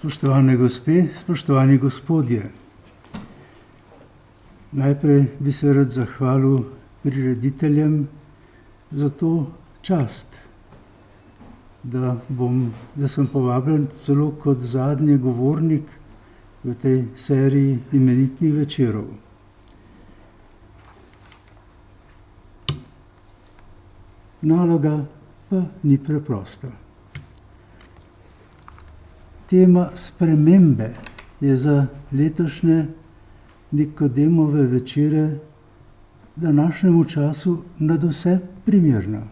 Spoštovane gospe, spoštovani gospodje. Najprej bi se rad zahvalil prirediteljem za to čast, da sem povabljen celo kot zadnji govornik v tej seriji imenitnih večerov. Naloga pa ni preprosta. Tema spremembe je za letošnje Nikodemove večere današnjemu času nadvse primerna.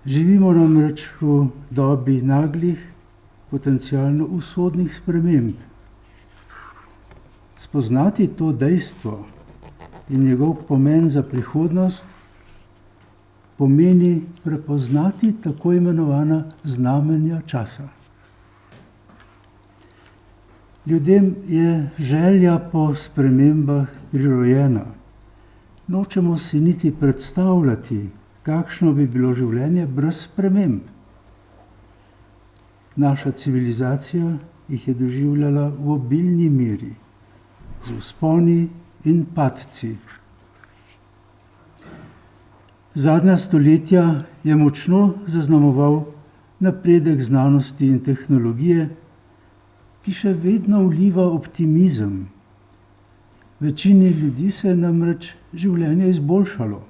Živimo namreč v dobi naglih, potencialno usodnih sprememb. Spoznati to dejstvo in njegov pomen za prihodnost pomeni prepoznati tako imenovana znamenja časa. Ljudem je želja po spremembah prirojena. Nočemo si niti predstavljati, kakšno bi bilo življenje brez sprememb. Naša civilizacija jih je doživljala v obilni meri, z vzponi in padci. Zadnja stoletja je močno zaznamoval napredek znanosti in tehnologije, ki še vedno vliva optimizem. Večini ljudi se je namreč življenje izboljšalo.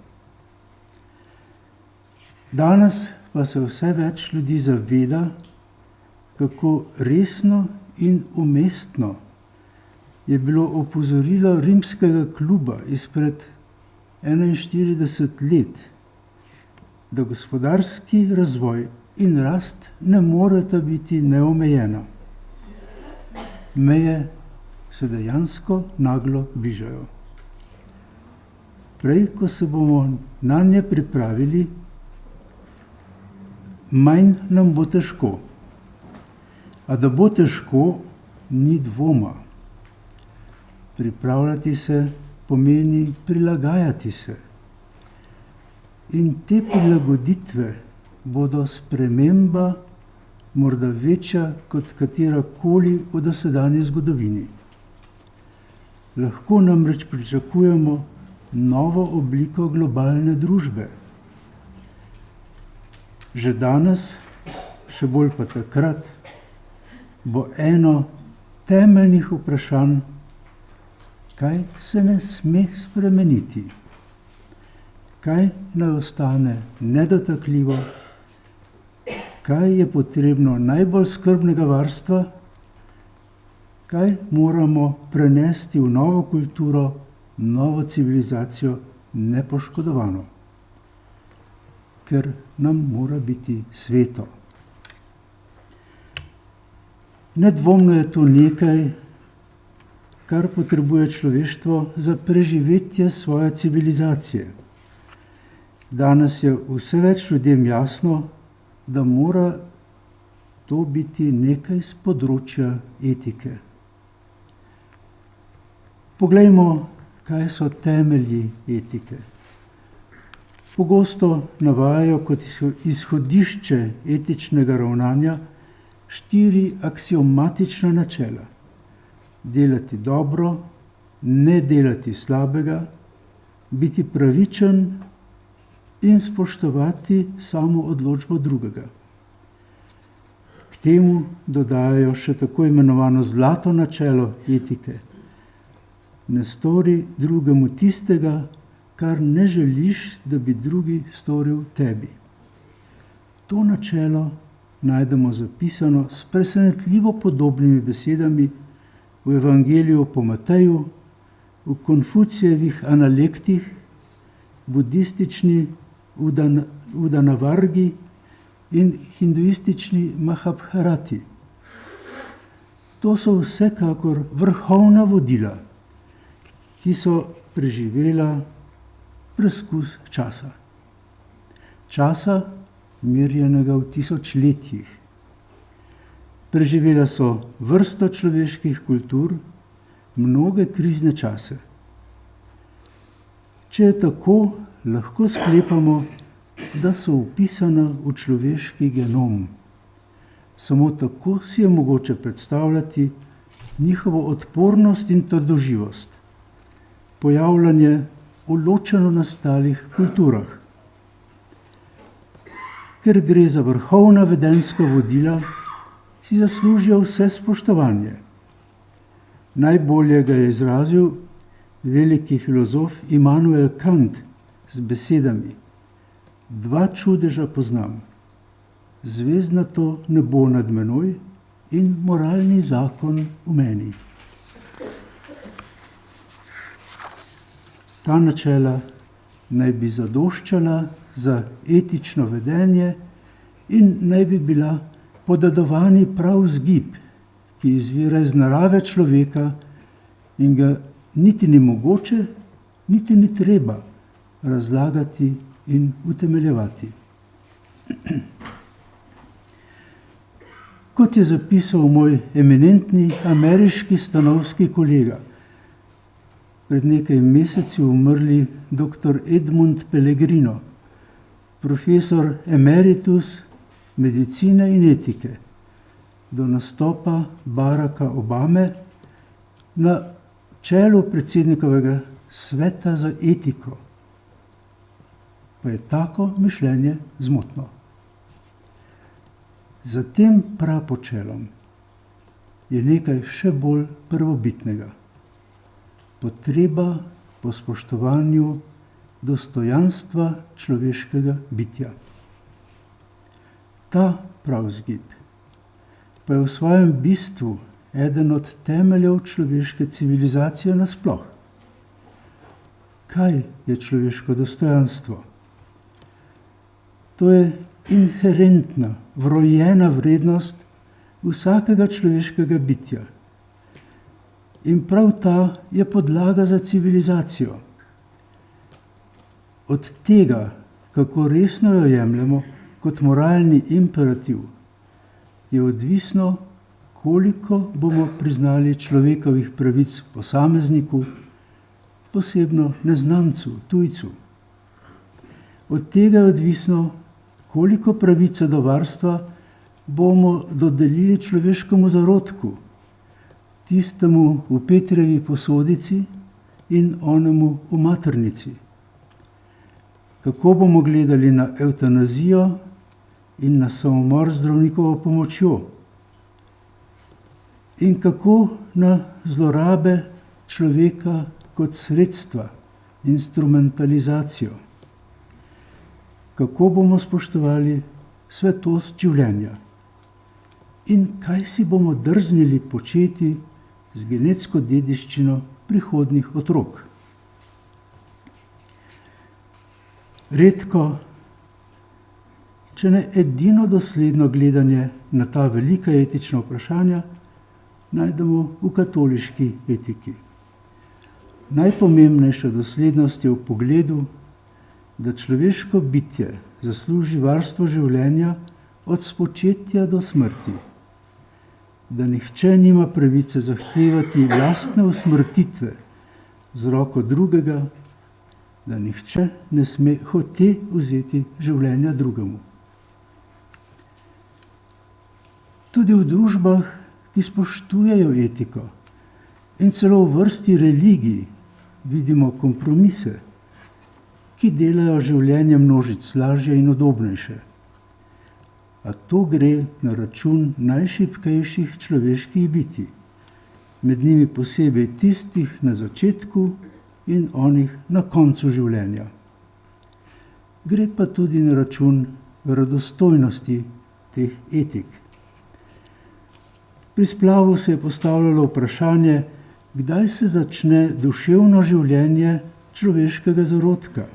Danes pa se vse več ljudi zaveda, kako resno in umestno je bilo opozorilo rimskega kluba izpred 41 let, da gospodarski razvoj in rast ne moreta biti neomejena. Meje se dejansko naglo bližajo. Prej, ko se bomo nanje pripravili, manj nam bo težko. A da bo težko, ni dvoma. Pripravljati se pomeni prilagajati se. In te prilagoditve bodo sprememba morda večja kot katerakoli v dosedanji zgodovini. Lahko namreč pričakujemo novo obliko globalne družbe. Že danes, še bolj pa takrat, bo eno temeljnih vprašanj, kaj se ne sme spremeniti, kaj naj ostane nedotakljivo, kaj je potrebno najbolj skrbnega varstva, kaj moramo prenesti v novo kulturo, novo civilizacijo nepoškodovano, ker nam mora biti sveto. Nedvomno je to nekaj, kar potrebuje človeštvo za preživetje svoje civilizacije. Danes je vse več ljudem jasno, da mora to biti nekaj z področja etike. Poglejmo, kaj so temelji etike. Pogosto navajajo kot izhodišče etičnega ravnanja 4 aksiomatična načela. Delati dobro, ne delati slabega, biti pravičen in spoštovati samo odločbo drugega. K temu dodajajo še tako imenovano zlato načelo etike. Ne stori drugemu tistega, kar ne želiš, da bi drugi storil tebi. To načelo najdemo zapisano s presenetljivo podobnimi besedami v Evangeliju po Mateju, v Konfucijevih analektih, budistični Udanavargi in hinduistični Mahabharati. To so vsekakor vrhovna vodila, ki so preživela preskus časa. Časa, merjenega v tisočletjih. Preživela so vrsto človeških kultur, mnoge krizne čase. Če je tako, lahko sklepamo, da so vpisana v človeški genom. Samo tako si je mogoče predstavljati njihovo odpornost in trdoživost, pojavljanje v ločeno nastalih kulturah. Ker gre za vrhovna vedenjska vodila, si zaslužijo vse spoštovanje. Najbolje ga je izrazil veliki filozof Immanuel Kant z besedami: dva čudeža poznam, zvezdnato nebo nad menoj in moralni zakon v meni. Ta načela naj bi zadoščala za etično vedenje in naj bi bila podedovani prav vzgib, ki izvira iz narave človeka in ga niti ni mogoče, niti ni treba razlagati in utemeljevati. Kot je zapisal moj eminentni ameriški stanovski kolega, pred nekaj meseci umrli dr. Edmund Pellegrino, profesor emeritus medicine in etike, do nastopa Baracka Obame na čelu predsednikovega sveta za etiko, pa je tako mišljenje zmotno. Za tem prapočelom je nekaj še bolj prvobitnega. Potreba po spoštovanju dostojanstva človeškega bitja. Ta pravzgib pa je v svojem bistvu eden od temeljev človeške civilizacije nasploh. Kaj je človeško dostojanstvo? To je inherentna, vrojena vrednost vsakega človeškega bitja. In prav ta je podlaga za civilizacijo. Od tega, kako resno jo jemljemo kot moralni imperativ, je odvisno, koliko bomo priznali človekovih pravic posamezniku, posebno neznancu, tujcu. Od tega je odvisno, koliko pravice do varstva bomo dodelili človeškemu zarodku, tistemu v Petrjevi posodici in onemu v maternici. Kako bomo gledali na evtanazijo in na samomor z zdravnikovo pomočjo? In kako na zlorabe človeka kot sredstva, instrumentalizacijo? Kako bomo spoštovali svetost življenja? In kaj si bomo drznili početi z genetsko dediščino prihodnjih otrok? Redko, če ne edino dosledno gledanje na ta velika etična vprašanja, najdemo v katoliški etiki. Najpomembnejša doslednost je v pogledu, da človeško bitje zasluži varstvo življenja od spočetja do smrti, da nihče nima pravice zahtevati lastne usmrtitve z roko drugega, da nihče ne sme hote vzeti življenja drugemu. Tudi v družbah, ki spoštujejo etiko, in celo v vrsti religij vidimo kompromise, ki delajo življenje množic lažje in udobnejše. A to gre na račun najšibkejših človeških bitij, med njimi posebej tistih na začetku in onih na koncu življenja. Gre pa tudi na račun verodostojnosti teh etik. Pri splavu se je postavljalo vprašanje, kdaj se začne duševno življenje človeškega zarodka.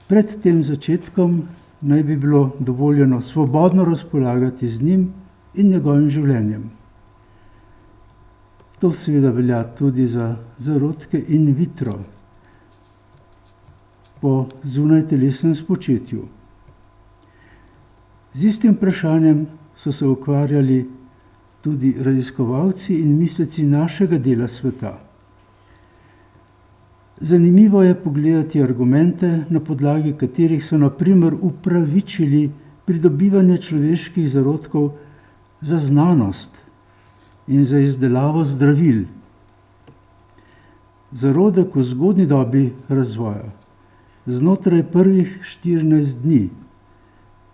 Pred tem začetkom naj bi bilo dovoljeno svobodno razpolagati z njim in njegovim življenjem. To seveda velja tudi za zarodke in vitro po zunajtelesnem spočetju. Z istim vprašanjem so se ukvarjali tudi raziskovalci in misleci našega dela sveta. Zanimivo je pogledati argumente, na podlagi katerih so na primer upravičili pridobivanje človeških zarodkov za znanost in za izdelavo zdravil. Zarodek v zgodnji dobi razvoja, znotraj prvih 14 dni,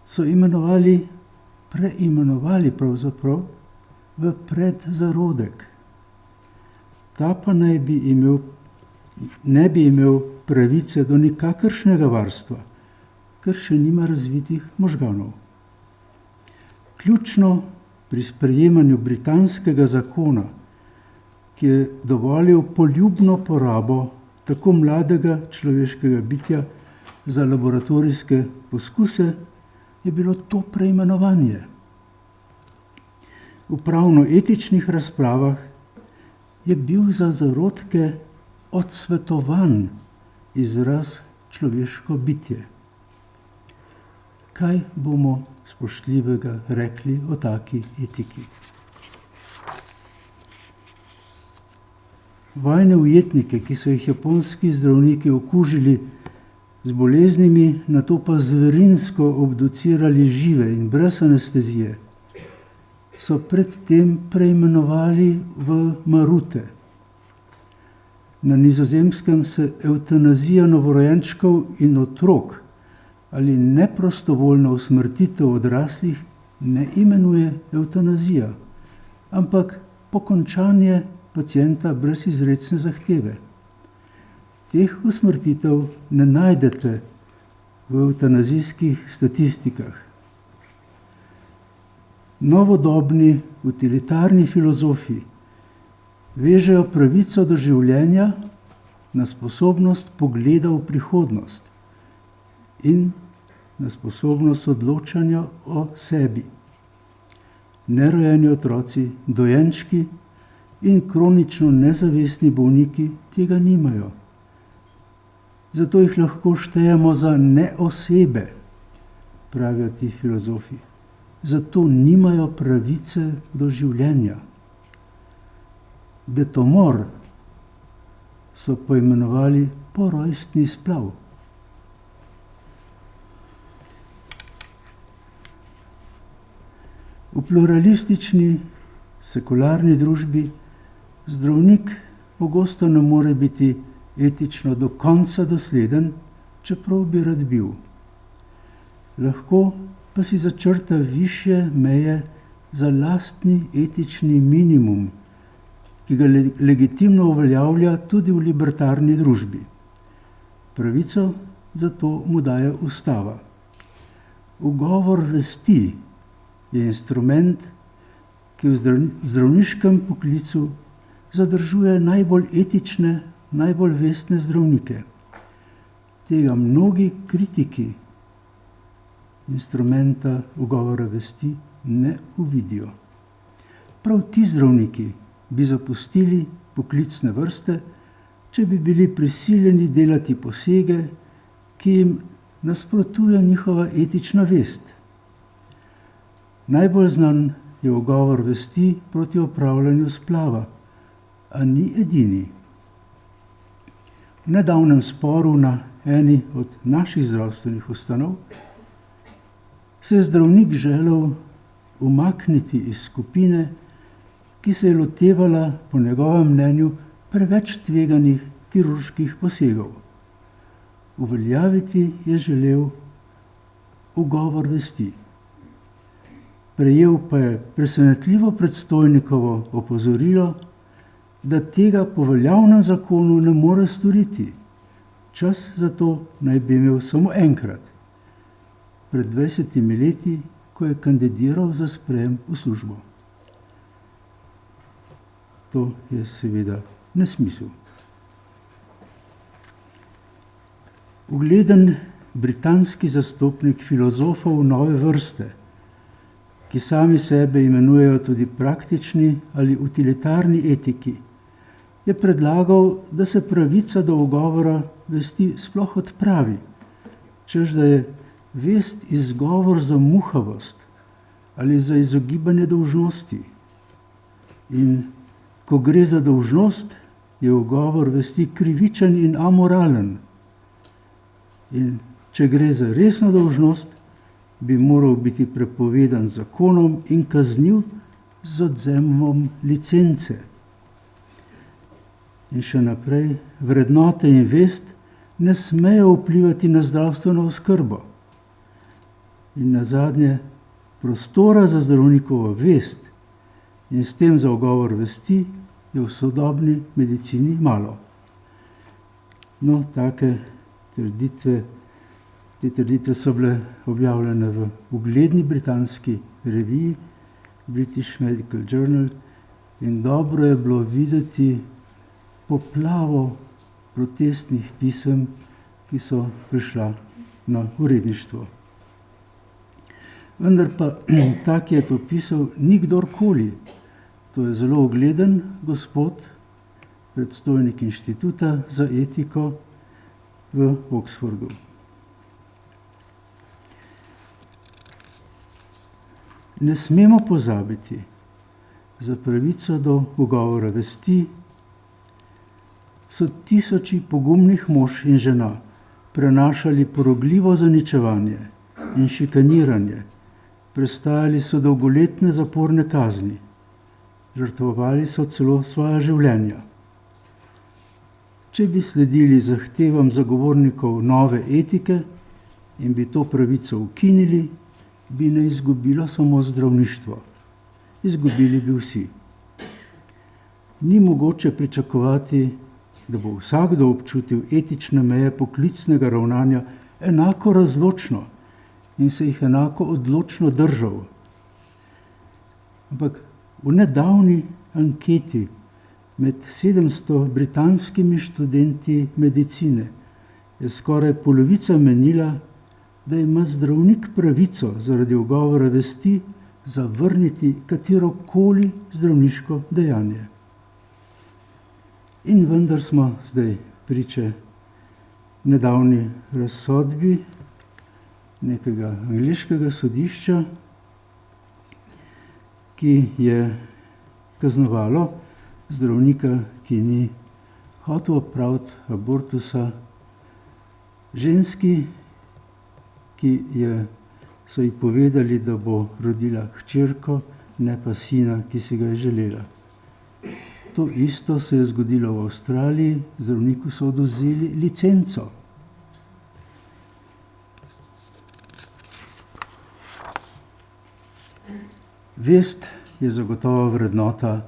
so preimenovali pravzaprav v predzarodek. Ta pa ne bi imel pravice do nikakršnega varstva, ker še nima razvitih možganov. Ključno pri sprejemanju britanskega zakona, ki je dovolil poljubno porabo tako mladega človeškega bitja za laboratorijske poskuse, je bilo to preimenovanje. V pravno-etičnih razpravah je bil za zarodke odsvetovan izraz človeško bitje. Kaj bomo spoštljivega rekli o taki etiki? Vojne ujetnike, ki so jih japonski zdravniki okužili z boleznimi, nato pa zverinsko obducirali žive in brez anestezije, so predtem preimenovali v marute. Na Nizozemskem se evtanazija novorojenčkov in otrok ali neprostovoljna usmrtitev odraslih ne imenuje evtanazija, ampak pokončanje pacienta brez izrecne zahteve. Teh usmrtitev ne najdete v evtanazijskih statistikah. Novodobni utilitarni filozofi vežejo pravico do življenja na sposobnost pogleda v prihodnost in na sposobnost odločanja o sebi. Nerojeni otroci, dojenčki in kronično nezavestni bolniki tega nimajo. Zato jih lahko štejemo za neosebe, pravijo ti filozofi. Zato nimajo pravice do življenja. Detomor so poimenovali porojstni splav. V pluralistični, sekularni družbi zdravnik pogosto ne more biti etično do konca dosleden, čeprav bi rad bil. Lahko pa si začrta višje meje za lastni etični minimum, ki ga legitimno uveljavlja tudi v libertarni družbi. Pravico za to mu daje ustava. Ugovor vesti je instrument, ki v zdravniškem poklicu zadržuje najbolj etične, najbolj vestne zdravnike. Tega mnogi kritiki instrumenta ugovora vesti ne uvidijo. Prav ti zdravniki bi zapustili poklicne vrste, če bi bili prisiljeni delati posege, ki jim nasprotuje njihova etična vest. Najbolj znan je ugovor vesti proti opravljanju splava, a ni edini. V nedavnem sporu na eni od naših zdravstvenih ustanov se je zdravnik želel umakniti iz skupine, ki se je lotevala, po njegovem mnenju, preveč tveganih kirurških posegov. Uveljaviti je želel ugovor vesti. Prejel pa je presenetljivo predstojnikovo opozorilo, da tega po veljavnem zakonu ne more storiti. Čas za to naj bi imel samo enkrat, pred 20 leti, ko je kandidiral za sprejem v službo. To je seveda nesmisel. Ugleden britanski zastopnik filozofov nove vrste, ki sami sebe imenujejo tudi praktični ali utilitarni etiki, je predlagal, da se pravica do ugovora vesti sploh odpravi, češ da je vest izgovor za muhavost ali za izogibanje dolžnosti. In ko gre za dolžnost, je ugovor vesti krivičen in amoralen. In če gre za resno dolžnost, bi moral biti prepovedan z zakonom in kazniv z odvzemom licence. In še naprej, vrednote in vest ne smejo vplivati na zdravstveno oskrbo. In nazadnje, prostora za zdravnikovo vest in s tem za ugovor vesti je v sodobni medicini malo. No, take trditve, te trditve so bile objavljene v ugledni britanski reviji British Medical Journal in dobro je bilo videti poplavo protestnih pisem, ki so prišla na uredništvo. Vendar pa tak je to pisal ni kdorkoli. To je zelo ugleden gospod, predstojnik inštituta za etiko v Oxfordu. Ne smemo pozabiti, za pravico do ugovora vesti so tisoči pogumnih mož in žena prenašali porogljivo zaničevanje in šikaniranje, prestajali so dolgoletne zaporne kazni, žrtvovali so celo svoja življenja. Če bi sledili zahtevam zagovornikov nove etike in bi to pravico ukinili, bi ne izgubilo samo zdravništvo. Izgubili bi vsi. Ni mogoče pričakovati, da bo vsakdo občutil etične meje poklicnega ravnanja enako razločno in se jih enako odločno držal. Ampak v nedavni anketi med 700 britanskimi študenti medicine je skoraj polovica menila, da ima zdravnik pravico zaradi ugovora vesti zavrniti katerokoli zdravniško dejanje. In vendar smo zdaj priče nedavni razsodbi nekega angleškega sodišča, ki je kaznovalo zdravnika, ki ni hotel opraviti abortusa ženski, ki so ji povedali, da bo rodila hčerko, ne pa sina, ki si ga je želela. To isto se je zgodilo v Avstraliji, zdravniku so odvzeli licenco. Vest je zagotovo vrednota,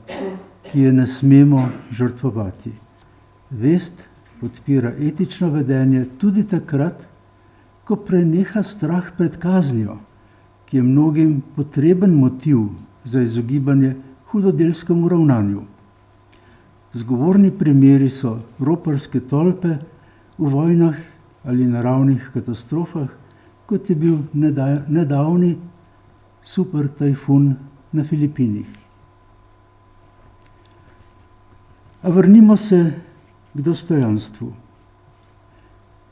ki je ne smemo žrtvovati. Vest podpira etično vedenje tudi takrat, ko preneha strah pred kaznijo, ki je mnogim potreben motiv za izogibanje hudodelskemu ravnanju. Zgovorni primeri so roparske tolpe v vojnah ali naravnih katastrofah, kot je bil nedavni super tajfun na Filipinih. A vrnimo se k dostojanstvu.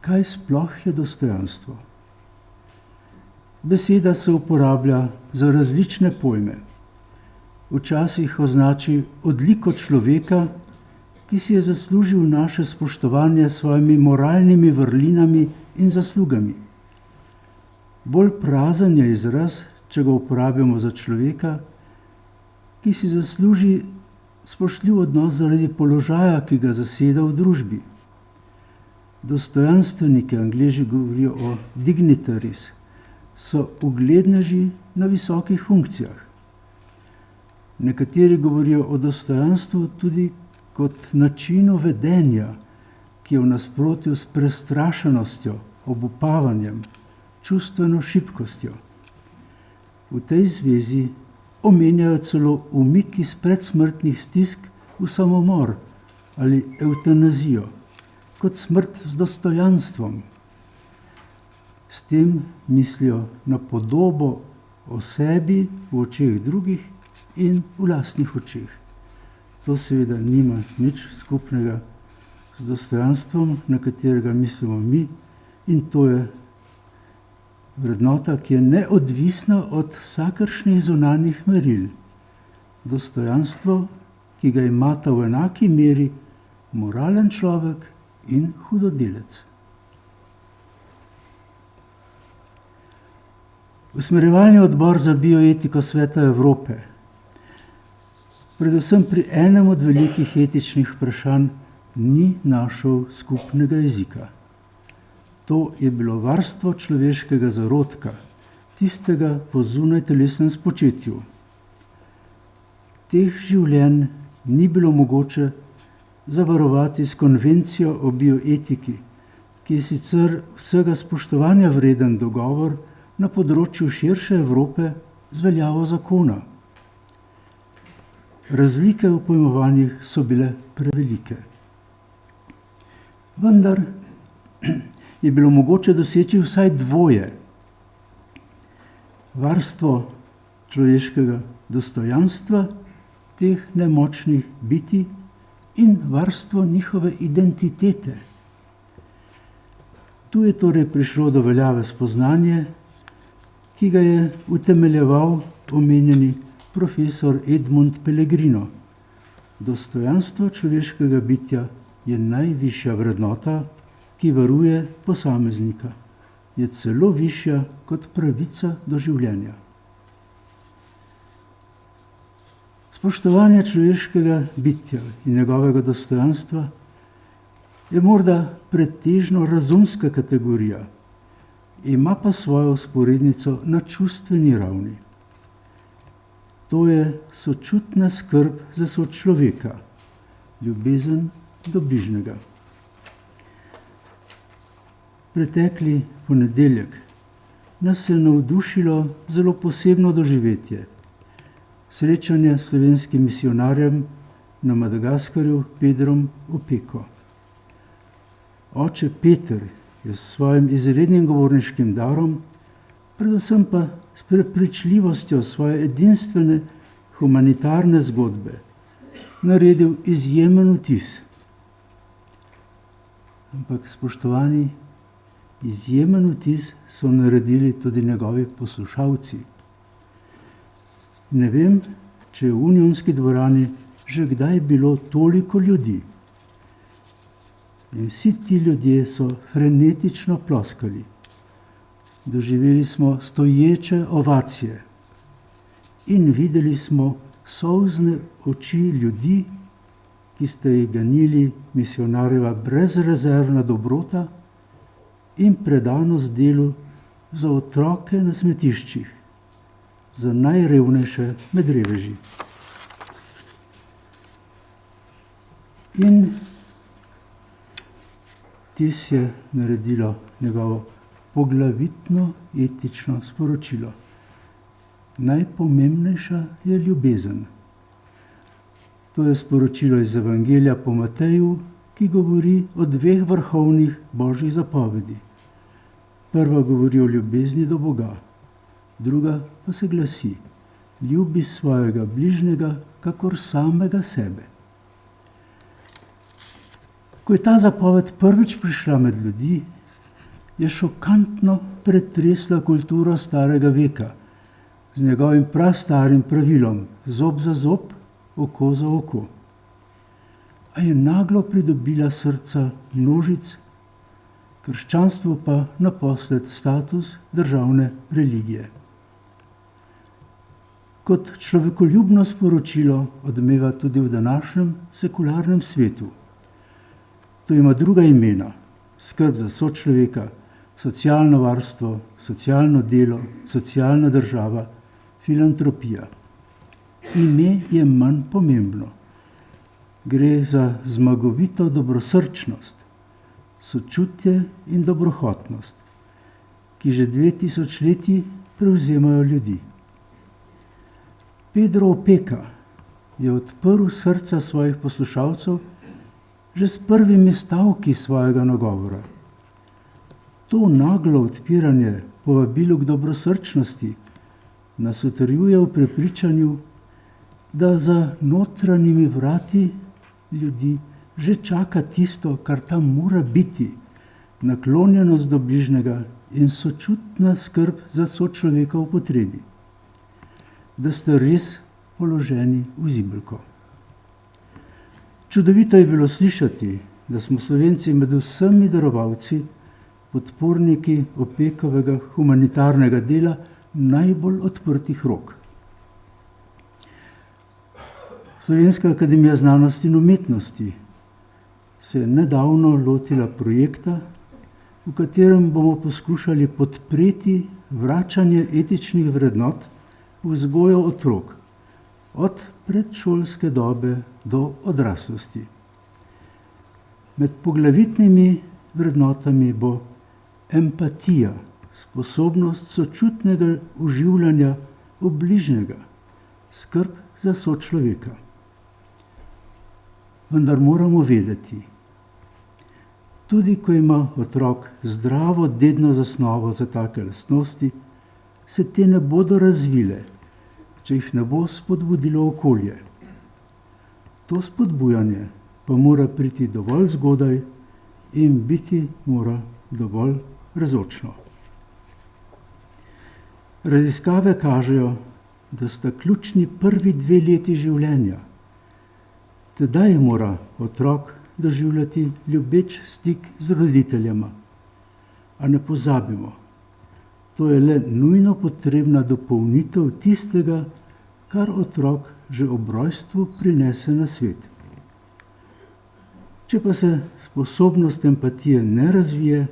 Kaj sploh je dostojanstvo? Beseda se uporablja za različne pojme. Včasih označi odliko človeka, ki si je zaslužil naše spoštovanje s svojimi moralnimi vrlinami in zaslugami. Bolj prazen je izraz, če ga uporabimo za človeka, ki si zasluži spoštljiv odnos zaradi položaja, ki ga zaseda v družbi. Dostojanstveniki, Angleži govorijo o dignitaries, so ugledneži na visokih funkcijah. Nekateri govorijo o dostojanstvu tudi kot načinu vedenja, ki je v nasprotju s prestrašenostjo, obupavanjem, čustveno šibkostjo. V tej zvezi omenjajo celo umik iz predsmrtnih stisk v samomor ali evtanazijo, kot smrt z dostojanstvom. S tem mislijo na podobo o sebi v očeh drugih in v lastnih očeh. To seveda nima nič skupnega z dostojanstvom, na katerega mislimo mi, in to je vrednota, ki je neodvisna od vsakršnih zunanjih meril. Dostojanstvo, ki ga imata v enaki meri moralen človek in hudodelec. Usmerjevalni odbor za bioetiko Sveta Evrope, predvsem pri enem od velikih etičnih vprašanj, ni našel skupnega jezika. To je bilo varstvo človeškega zarodka, tistega po zunajtelesnem spočetju. Teh življenj ni bilo mogoče zavarovati s konvencijo o bioetiki, ki je sicer vsega spoštovanja vreden dogovor na področju širše Evrope z veljavo zakona. Razlike v pojmovanjih so bile prevelike. Vendar je bilo mogoče doseči vsaj dvoje: varstvo človeškega dostojanstva teh nemočnih bitij in varstvo njihove identitete. Tu je torej prišlo do veljave spoznanje, ki ga je utemeljeval omenjeni profesor Edmund Pellegrino. Dostojanstvo človeškega bitja je najvišja vrednota, ki varuje posameznika. Je celo višja kot pravica do življenja. Spoštovanje človeškega bitja in njegovega dostojanstva je morda pretežno razumska kategorija, ima pa svojo vzporednico na čustveni ravni. To je sočutna skrb za sočloveka, ljubezen do bližnjega. Pretekli ponedeljek nas je navdušilo zelo posebno doživetje. Srečanje s slovenskim misijonarjem na Madagaskarju Pedrom Opeko. Oče Peter je s svojim izrednim govorniškim darom, predvsem pa s prepričljivostjo svoje edinstvene humanitarne zgodbe, naredil izjemen vtis. Ampak, spoštovani, izjemen vtis so naredili tudi njegovi poslušalci. Ne vem, če je v Unionski dvorani že kdaj bilo toliko ljudi. In vsi ti ljudje so frenetično ploskali. Doživeli smo stoječe ovacije in videli smo solzne oči ljudi, ki sta jih ganili misijonarjeva brezrezervna dobrota in predanost delu za otroke na smetiščih, za najrevnejše med reveži. In tis je naredilo njegovo poglavitno etično sporočilo. Najpomembnejša je ljubezen. To je sporočilo iz Evangelija po Mateju, ki govori o dveh vrhovnih božjih zapovedi. Prva govori o ljubezni do Boga, druga pa se glasi: ljubi svojega bližnjega kakor samega sebe. Ko je ta zapoved prvič prišla med ljudi, je šokantno pretresla kulturo starega veka z njegovim prastarim pravilom zob za zob, oko za oko. A je naglo pridobila srca množic, krščanstvo pa naposled status državne religije. Kot človekoljubno sporočilo odmeva tudi v današnjem sekularnem svetu. To ima druga imena: skrb za sočloveka, socialno varstvo, socialno delo, socialna država, filantropija. Ime je manj pomembno. Gre za zmagovito dobrosrčnost, sočutje in dobrohotnost, ki že 2000 leti prevzemajo ljudi. Pedro Opeka je odprl srca svojih poslušalcev že s prvimi stavki svojega nagovora. To naglo odpiranje povabilu k dobrosrčnosti nas utrjuje v prepričanju, da za notranjimi vrati ljudi že čaka tisto, kar tam mora biti: naklonjenost do bližnjega in sočutna skrb za sočloveka v potrebi. Da ste res položeni v zibelko. Čudovito je bilo slišati, da smo Slovenci med vsemi darovalci, podporniki Opekovega humanitarnega dela, najbolj odprtih rok. Slovenska akademija znanosti in umetnosti se je nedavno lotila projekta, v katerem bomo poskušali podpreti vračanje etičnih vrednot v vzgojo otrok, od predšolske dobe do odraslosti. Med poglavitnimi vrednotami bo empatija, sposobnost sočutnega uživljanja v bližnjega, skrb za sočloveka. Vendar moramo vedeti, tudi ko ima otrok zdravo dedno zasnovo za take lastnosti, se te ne bodo razvile, če jih ne bo spodbudilo okolje. To spodbujanje pa mora priti dovolj zgodaj in biti mora dovolj razločno. Raziskave kažejo, da sta ključni prvi 2 leti življenja. Tedaj mora otrok doživljati ljubeč stik z roditeljema. A ne pozabimo, to je le nujno potrebna dopolnitev tistega, kar otrok že ob rojstvu prinese na svet. Če pa se sposobnost empatije ne razvije,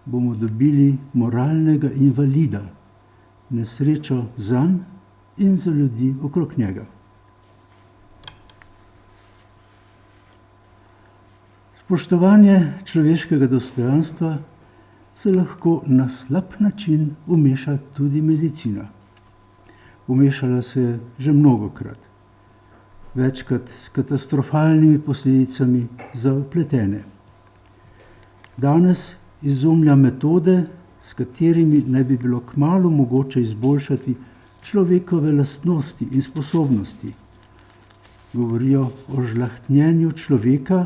bomo dobili moralnega invalida, nesrečo zanj in za ljudi okrog njega. Spoštovanje človeškega dostojanstva se lahko na slab način vmeša tudi medicina. Vmešala se je že mnogokrat, večkrat s katastrofalnimi posledicami za vpletene. Danes izumlja metode, s katerimi naj bi bilo kmalu mogoče izboljšati človekove lastnosti in sposobnosti. Govorijo o žlahtnjenju človeka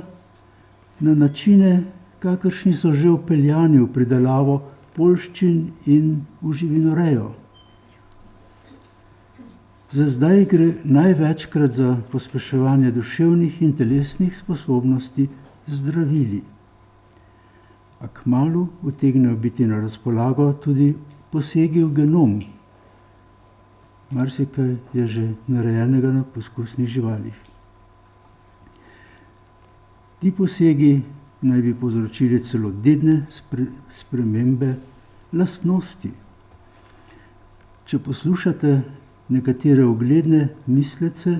na načine, kakršni so že vpeljani v pridelavo poljščin in v živinorejo. Za zdaj gre največkrat za pospeševanje duševnih in telesnih sposobnosti z zdravili. A kmalu utegnejo biti na razpolago tudi posegi v genom. Marsikaj je že narejenega na poskusnih živalih. Ti posegi naj bi povzročili celo dedne spremembe lastnosti. Če poslušate nekatere ugledne mislece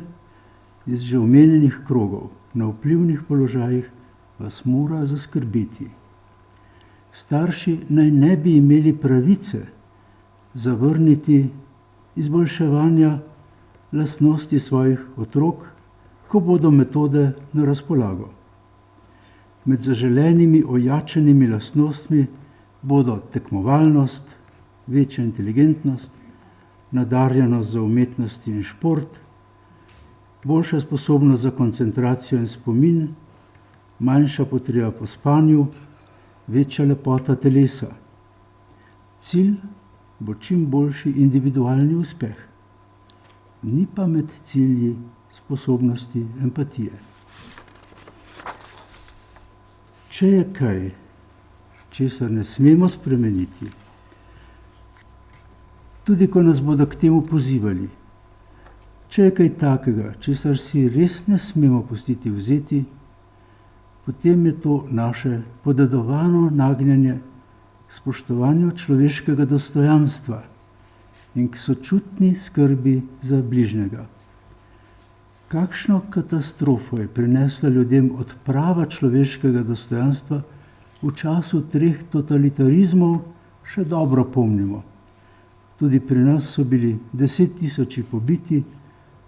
iz že omenjenih krogov na vplivnih položajih, vas mora zaskrbeti. Starši naj ne bi imeli pravice zavrniti izboljševanja lastnosti svojih otrok, ko bodo metode na razpolago. Med zaželenimi ojačanimi lastnostmi bodo tekmovalnost, večja inteligentnost, nadarjenost za umetnost in šport, boljša sposobnost za koncentracijo in spomin, manjša potreba po spanju, večja lepota telesa. Cilj bo čim boljši individualni uspeh. Ni pa med cilji sposobnosti empatije. Če je kaj, česar ne smemo spremeniti, tudi ko nas bodo k temu pozivali, če je kaj takega, česar si res ne smemo pustiti vzeti, potem je to naše podedovano nagnjenje k spoštovanju človeškega dostojanstva in k sočutni skrbi za bližnjega. Kakšno katastrofo je prinesla ljudem odprava človeškega dostojanstva v času 3 totalitarizmov, še dobro pomnimo. Tudi pri nas so bili 10 000 pobiti,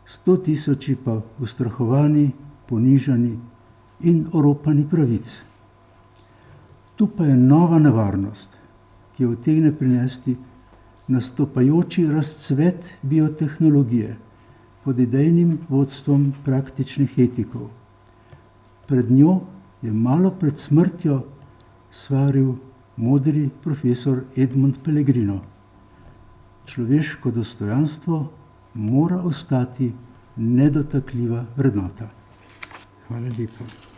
100 000 pa ustrahovani, ponižani in oropani pravic. Tu pa je nova nevarnost, ki jo utegne prinesti nastopajoči razcvet biotehnologije pod idejnim vodstvom praktičnih etikov. Pred njo je malo pred smrtjo svaril modri profesor Edmund Pellegrino. Človeško dostojanstvo mora ostati nedotakljiva vrednota. Hvala lepa.